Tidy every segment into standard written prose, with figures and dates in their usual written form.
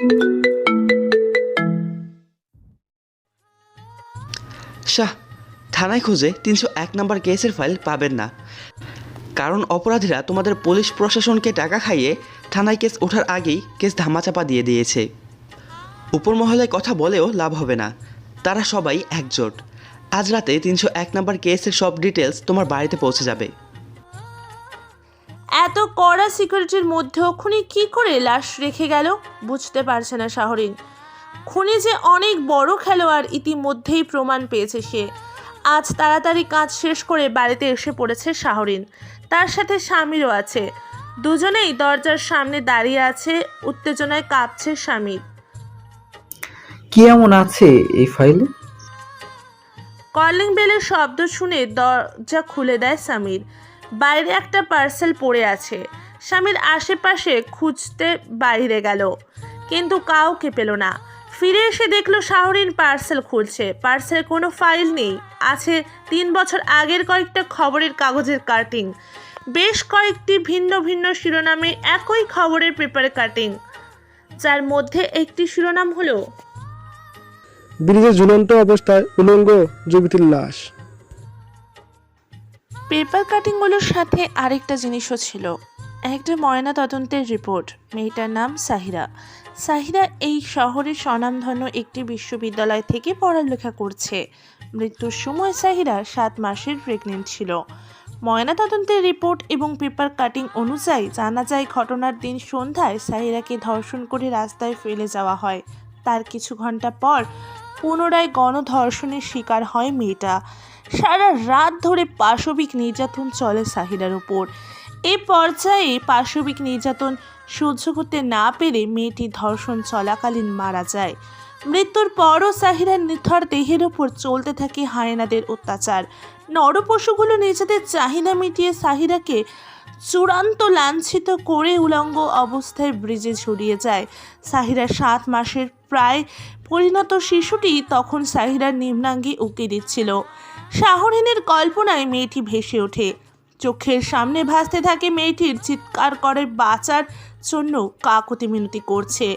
শাহ, থানায় খুঁজে ৩০১ নম্বর কেসের ফাইল পাবেন না, কারণ অপরাধীরা তোমাদের পুলিশ প্রশাসনকে টাকা খাইয়ে থানায় কেস ওঠার আগেই কেস ধামাচাপা দিয়ে দিয়েছে। উপর মহলায় কথা বলেও লাভ হবে না, তারা সবাই একজোট। আজ রাতে ৩০১ নম্বর কেসের সব ডিটেলস তোমার বাড়িতে পৌঁছে যাবে। এত কড়া সিকিউরিটির মধ্যেও খুনি কি করে লাশ রেখে গেল বুঝতে পারছে না শাহরিন। খুনি যে অনেক বড় খেলোয়াড় ইতিমধ্যেই প্রমাণ পেয়েছে সে। আজ তাড়াতাড়ি কাজ শেষ করে বাড়িতে এসে পড়েছে শাহরিন, তার সাথে স্বামীরও আছে। দুজনেই দরজার সামনে দাঁড়িয়ে আছে, উত্তেজনায় কাঁপছে স্বামীর। কি এমন আছে এই ফাইলে? কলিং বেলের শব্দ শুনে দরজা খুলে দেয় স্বামীর। বাইরে একটা পার্সেল পড়ে আছে। স্বামীর আশেপাশে খুঁজতে বাইরে গেল, কিন্তু কাউকে পেল না। ফিরে এসে দেখলো শাহরিন পার্সেল খুলছে। পার্সেলে কোনো ফাইল নেই, আছে 3 বছর আগের কয়েকটা খবরের কাগজের কাটিং, বেশ কয়েকটি ভিন্ন ভিন্ন শিরোনামে একই খবরের পেপারে কাটিং, যার মধ্যে একটি শিরোনাম হলো ব্রিজে ঝুলন্ত অবস্থায় উলঙ্গ যুবতীর লাশ। পেপার কাটিংগুলোর সাথে আরেকটা জিনিসও ছিল, একটা ময়না তদন্তের রিপোর্ট। মেয়েটার নাম সাহিরা। সাহিরা এই শহরের স্বনামধন্য একটি বিশ্ববিদ্যালয় থেকে পড়ালেখা করছে। মৃত্যুর সময় সাহিরা 7 মাসের প্রেগনেন্ট ছিল। ময়নাতদন্তের রিপোর্ট এবং পেপার কাটিং অনুযায়ী জানা যায় ঘটনার দিন সন্ধ্যায় সাহিরাকে ধর্ষণ করে রাস্তায় ফেলে যাওয়া হয়। তার কিছু ঘন্টা পর পুনরায় গণধর্ষণের শিকার হয় মেয়েটা। সারা রাত ধরে পাশবিক নির্যাতন চলে সাহিরার উপর। এ পর্যায়ে পাশবিক নির্যাতন সহ্য করতে না পেরে মেয়েটি ধর্ষণ চলাকালীন মারা যায়। মৃত্যুর পরও সাহিরার নিথর দেহের ওপর চলতে থাকে হায়েনাদের অত্যাচার। নরপশুগুলো নিজেদের চাহিদা মিটিয়ে সাহিরাকে চূড়ান্ত লাঞ্ছিত করে উলঙ্গ অবস্থায় ব্রিজে ঝুলিয়ে যায়। সাহিরার 7 মাসের প্রায় পরিণত শিশুটি তখন সাহিরার নিম্নাঙ্গে উঁকি দিচ্ছিল। শাহরিনের কল্পনায় মেয়েটি ভেসে ওঠে। চোখের সামনে ভাসতে থাকে মেয়েটির চিৎকার করে বাঁচার জন্য কাকুতি মিনতি করছে।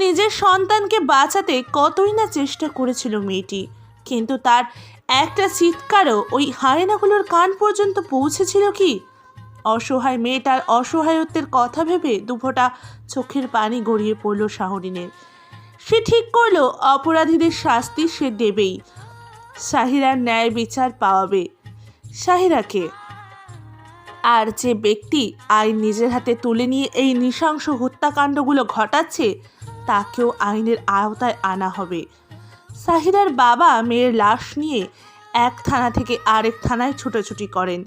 নিজের সন্তানকে বাঁচাতে কতই না চেষ্টা করেছিল মেয়েটি, কিন্তু তার একটা চিৎকারও ওই হায়েনাগুলোর কান পর্যন্ত পৌঁছেছিল কি? অসহায় মেয়েটার অসহায়ত্বের কথা ভেবে দুফোঁটা চোখের পানি গড়িয়ে পড়ল শাহরিনের। সে ঠিক করলো অপরাধীদের শাস্তি সে দেবেই, সাহিরার ন্যায় বিচার পাওয়াবে। সাহিরাকে আর যে ব্যক্তি আইন নিজের হাতে তুলে নিয়ে এই নৃশংস হত্যাকাণ্ডগুলো ঘটাচ্ছে তাকেও আইনের আওতায় আনা হবে। সাহিরার বাবা মেয়ের লাশ নিয়ে এক থানা থেকে আরেক থানায় ছুটোছুটি করেন,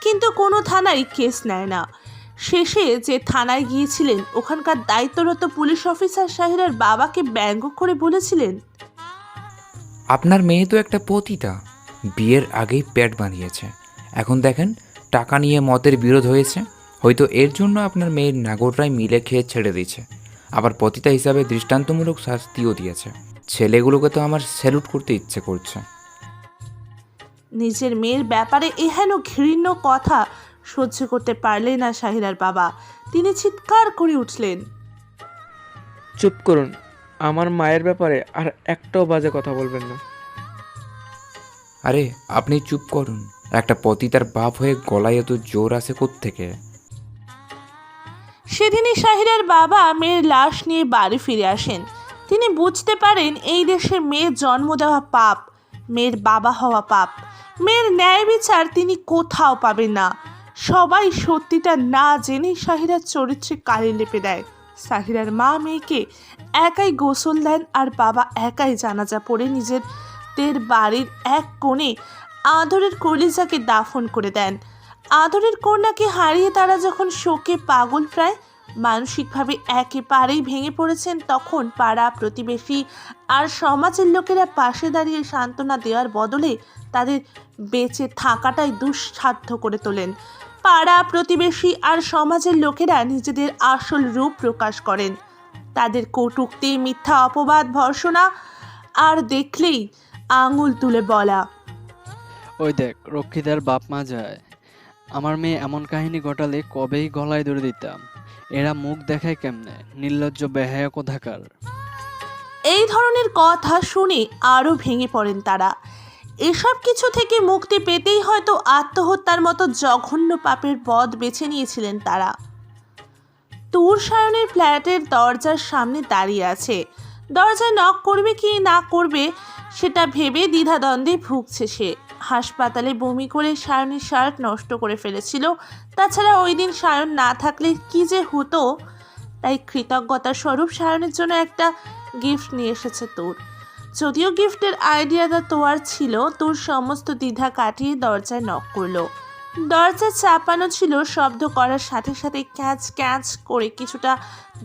কিন্তু কোনো থানায় কেস নেয় না। শেষে যে থানায় গিয়েছিলেন ওখানকার দায়িত্বরত পুলিশ অফিসার সাহিরার বাবাকে ব্যঙ্গ করে বলেছিলেন, আপনার মেয়ে তো একটা পতিতা, বিয়ের আগেই পেট বানিয়েছে, এখন দেখেন টাকা নিয়ে মতের বিরোধ হয়েছে, হয়তো এর জন্য আপনার মেয়ের নাগররাই মিলে খেয়ে ছেড়ে দিয়েছে, আবার পতিতা হিসাবে দৃষ্টান্তমূলক শাস্তিও দিয়েছে। ছেলেগুলোকে তো আমার স্যালুট করতে ইচ্ছে করছে। নিজের মেয়ের ব্যাপারে এহেন ঘৃণ্য কথা সহ্য করতে পারলেন না সাহিরার বাবা। তিনি চিৎকার করে উঠলেন, চুপ করুন, আমার মায়ের ব্যাপারে আর একটাও বাজে কথা বলবেন না। আরে আপনি চুপ করুন, একটা পতিতার বাপ হয়ে গলায় এত জোর আছে কোত্থেকে? সেদিনই সাহিরার বাবা মেয়ের লাশ নিয়ে বাড়ি ফিরে আসেন। তিনি বুঝতে পারেন এই দেশে মেয়ের জন্ম দেওয়া পাপ, মেয়ের বাবা হওয়া পাপ। মেয়ের ন্যায় বিচার তিনি কোথাও পাবেন না। সবাই সত্যিটা না জেনে সাহিরার চরিত্রে কালি লেপে দেয়। সাহিরার মা মেয়েকে একাই গোসল দেন, আর বাবা একাই জানাজা পড়ে নিজেদের বাড়ির এক কোণে আদরের কলিজাকে দাফন করে দেন। আদরের কন্যাকে হারিয়ে তারা যখন শোকে পাগল প্রায় মানসিকভাবে একেবারেই ভেঙে পড়েছেন, তখন পাড়া প্রতিবেশী আর সমাজের লোকেরা পাশে দাঁড়িয়ে সান্ত্বনা দেওয়ার বদলে তাদের বেঁচে থাকাটাই দুঃসাধ্য করে তোলেন। পাড়া প্রতিবেশী আর সমাজের লোকেরা নিজেদের আসল রূপ প্রকাশ করেন। তাদের কটূক্তি, মিথ্যা অপবাদ, ভর্ৎসনা আর দেখলেই আঙুল তুলে বলা, ওই দেখ রক্ষিতার বাপ মা যায়। আমার মেয়ে এমন কাহিনী ঘটালে কবেই গলায় ধরে দিতাম। এরা মুখ দেখায় কেমনে? নির্লজ্জ বেহায়া কোথাকার। এই ধরনের কথা শুনে আরও ভেঙে পড়েন তারা। এসব কিছু থেকে মুক্তি পেতেই হয়তো আত্মহত্যার মতো জঘন্য পাপের পথ বেছে নিয়েছিলেন তারা। তুর সায়নের ফ্ল্যাটের দরজার সামনে দাঁড়িয়ে আছে। দরজায় নক করবে কি না করবে সেটা ভেবে দ্বিধাদ্বন্দ্বে ভুগছে সে। হাসপাতালে বমি করে সায়নের শার্ট নষ্ট করে ফেলেছিল। তাছাড়া ওই দিন সায়ন না থাকলে কি যে হতো, তাই কৃতজ্ঞতার স্বরূপ সায়নের জন্য একটা গিফট নিয়ে এসেছে তোর। যদিও গিফটের আইডিয়াটা তোর ছিল, তোর সমস্ত দ্বিধা কাটিয়ে দরজায় নক করলো। দরজা চাপানো ছিল, শব্দ করার সাথে সাথে ক্যাচ ক্যাচ করে কিছুটা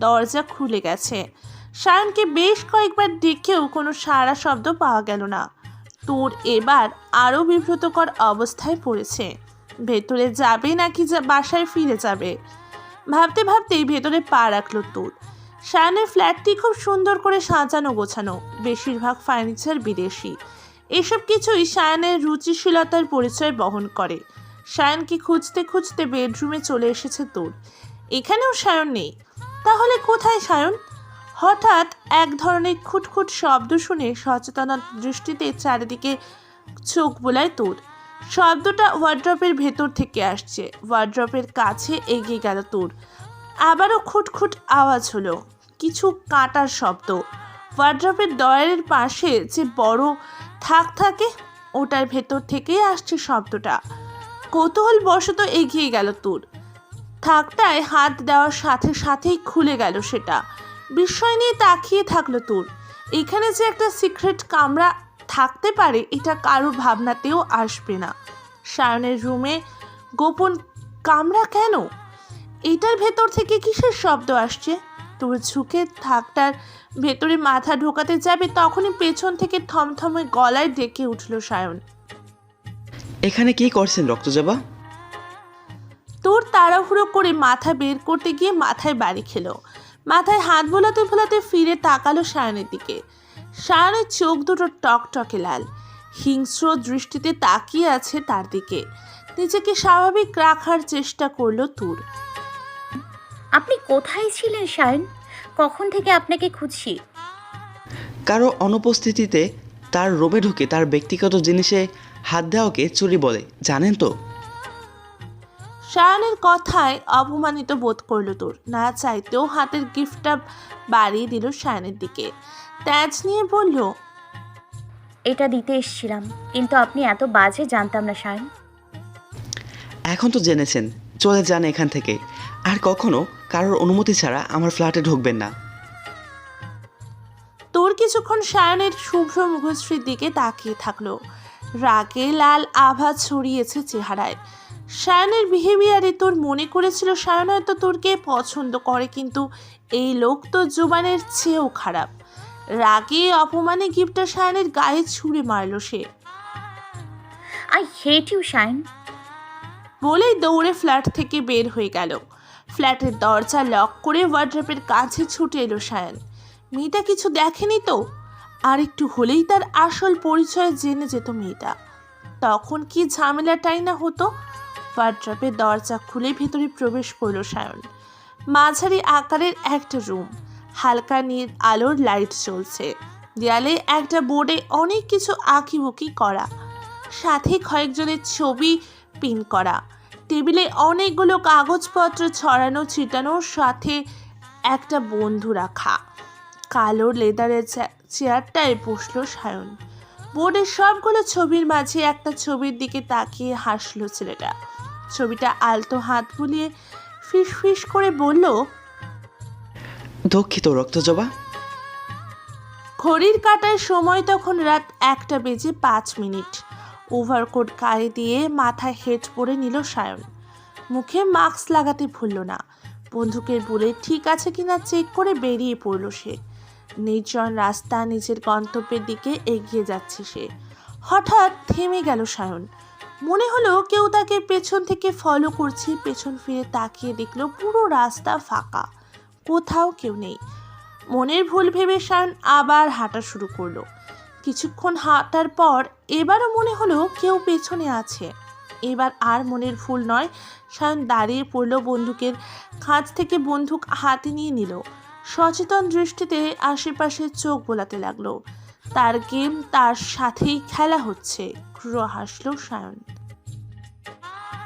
দরজা খুলে গেছে। সায়নকে বেশ কয়েকবার ডেকেও কোনো সাড়া শব্দ পাওয়া গেল না। তোর এবার আরও বিব্রতকর অবস্থায় পড়েছে। ভেতরে যাবে নাকি বাসায় ফিরে যাবে ভাবতে ভাবতেই ভেতরে পা রাখলো তোর। সায়নের ফ্ল্যাটটি খুব সুন্দর করে সাজানো গোছানো, বেশিরভাগ ফার্নিচার বিদেশি। এসব কিছুই সায়নের রুচিশীলতার পরিচয় বহন করে। সায়নকে খুঁজতে খুঁজতে বেডরুমে চলে এসেছে তোর। এখানেও সায়ন নেই। তাহলে কোথায় সায়ন? হঠাৎ এক ধরনের খুটখুট শব্দ শুনে সচেতন দৃষ্টিতে চারিদিকে চোখ বোলায় তোর। শব্দটা ওয়ার্ড্রপের ভেতর থেকে আসছে। ওয়ার্ড্রপের কাছে এগিয়ে গেল তোর। আবারও খুটখুট আওয়াজ হলো, কিছু কাটার শব্দ। ওয়ার্ড্রপের ডয়ারের পাশে যে বড় থাক থাকে ওটার ভেতর থেকেই আসছে শব্দটা। কৌতূহল বশত এগিয়ে গেল তোর। থাকটায় হাত দেওয়ার সাথে সাথেই খুলে গেল সেটা। বিস্ময় নিয়ে তাকিয়ে থাকলো তোর। এখানে যে একটা সিক্রেট কামরা থাকতে পারে এটা কারোর ভাবনাতেও আসবে না। সায়নের রুমে গোপন কামরা কেন? এটার ভেতর থেকে কিসের শব্দ আসছে? তোর ঝুঁকে থাকটার ভেতরে মাথা ঢোকাতে যাবে তখনই পেছন থেকে থমথমে গলায় ডেকে উঠল সায়ন। এখানে কি করছেন রক্তজবা? তোর তাড়াহুড়ো করে মাথা বের করতে গিয়ে মাথায় বাড়ি খেলো। মাথায় হাত বোলাতে বোলাতে ফিরে তাকালো সায়নের দিকে। সায়নের চোখ দুটো টকটকে লাল, হিংস্র দৃষ্টিতে তাকিয়ে আছে তার দিকে। নিজেকে স্বাভাবিক রাখার চেষ্টা করলো তোর। আপনি কোথায় ছিলেন সায়ন? কখন থেকে আপনাকে খুঁজছি। কারো অনুপস্থিতিতে তার রুমে ঢুকে তার ব্যক্তিগত জিনিসে হাত দেওয়াকে চুরি বলে, জানেন তো? সায়নের কথায় অপমানিত বোধ করলো তোর। না চাইতেও হাতের গিফটটা বাড়িয়ে দিল সায়নের দিকে। তেজ নিয়ে বলল, এটা দিতে এসেছিলাম, কিন্তু আপনি এত বাজে জানতাম না সায়ন। এখন তো জেনেছেন, চলে যান এখান থেকে। আর কখনো কারোর অনুমতি ছাড়া আমার ফ্ল্যাটে ঢুকবেন না। তোর কিছুক্ষণ সায়নের শুভ্র মুখশ্রীর দিকে তাকিয়ে থাকলো। রাগে লাল আভা ছড়িয়েছে চেহারায়। সায়নের বিহেভিয়ারে তোর মনে করেছিল সায়ন হয়তো তোরকে পছন্দ করে, কিন্তু এই লোক তো জুবানের চেয়েও খারাপ। রাগে অপমানে গিফটটা সায়নের গায়ে ছুঁড়ে মারলো সে। I hate you Sayan. বলেই দৌড়ে ফ্ল্যাট থেকে বের হয়ে গেল। ফ্ল্যাটের দরজা লক করে ওয়ার্ড্রপের কাছে ছুটে এলো সায়ন। মেয়েটা কিছু দেখেনি তো? আর একটু হলেই তার আসল পরিচয় জেনে যেত মেয়েটা। তখন কি ঝামেলাটাই না হতো। ওয়ার্ড্রপের দরজা খুলে ভেতরে প্রবেশ করলো সায়ন। মাঝারি আকারের একটা রুম, হালকা নীল আলোর লাইট জ্বলছে। দেয়ালে একটা বোর্ডে অনেক কিছু আঁকিবুকি করা, সাথে কয়েকজনের ছবি পিন করা। টেবিলে অনেকগুলো কাগজপত্র ছড়ানো ছিটানো, সাথে একটা বন্ধু রাখা। কালো লেদারের চেয়ারটায় বসলো সায়ন। বোর্ডের সবগুলো ছবির মাঝে একটা ছবির দিকে তাকিয়ে হাসলো ছেলেটা। ছবিটা আলতো হাত বুলিয়ে ফিস ফিস করে বলল, দুঃখিত রক্তজবা। ঘড়ির কাঁটায় সময় তখন রাত 1:05। ওভারকোট গায়ে দিয়ে মাথায় হেড পরে নিল সায়ন। মুখে মাস্ক লাগাতে ভুলল না। বন্দুকের বুলেট ঠিক আছে কিনা চেক করে বেরিয়ে পড়ল সে। নির্জন রাস্তা, নিজের গন্তব্যের দিকে এগিয়ে যাচ্ছে সে। হঠাৎ থেমে গেল সায়ন। মনে হলো কেউ তাকে পেছন থেকে ফলো করছে। পেছন ফিরে তাকিয়ে দেখলো পুরো রাস্তা ফাঁকা, কোথাও কেউ নেই। মনের ভুল ভেবে সায়ন আবার হাঁটা শুরু করলো। কিছুক্ষণ হাঁটার পর এবারও মনে হলো কেউ পেছনে আছে। এবার আর মনের ভুল নয়। সায়ন দাঁড়িয়ে পড়ল, বন্দুকের খাঁজ থেকে বন্দুক হাতে নিয়ে নিল। সচেতন দৃষ্টিতে আশেপাশে চোখ বোলাতে লাগলো। তার গেম তার সাথেই খেলা হচ্ছে। ক্রুর হাসল সায়ন।